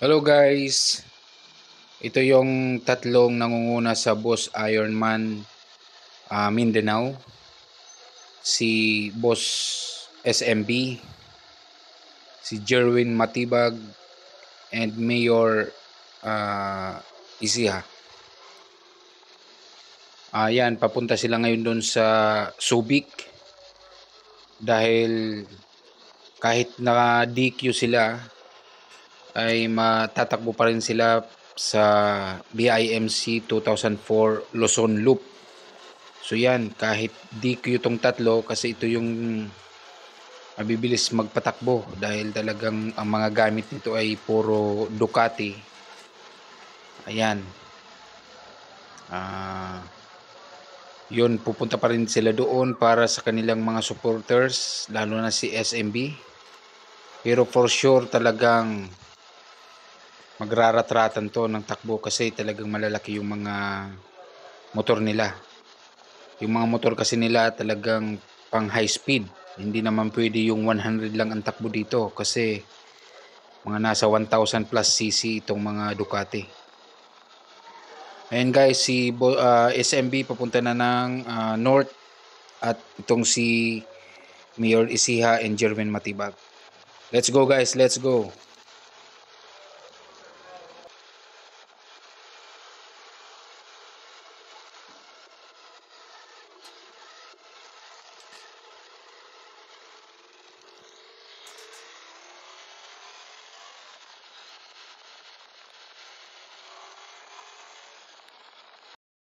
Hello guys, ito yung tatlong nangunguna sa Boss Ironman Mindanao, si Boss SMB, si Jerwin Matibag, and Mayor Isiha. Yan, papunta sila ngayon doon sa Subic dahil kahit na DQ sila ay matatakbo pa rin sila sa BIMC 2004 Luzon Loop. So yan, kahit DQ itong tatlo kasi ito yung mabibilis magpatakbo dahil talagang ang mga gamit nito ay puro Ducati. Ayan. Yun, pupunta pa rin sila doon para sa kanilang mga supporters, lalo na si SMB. Pero for sure talagang magraratratan to ng takbo kasi talagang malalaki yung mga motor nila. Yung mga motor kasi nila talagang pang high speed. Hindi naman pwede yung 100 lang ang takbo dito kasi mga nasa 1,000 plus cc itong mga Ducati. Ayan guys, si SMB papunta na ng North at itong si Mayor Isiha and Jerwin Matibag. Let's go guys, let's go.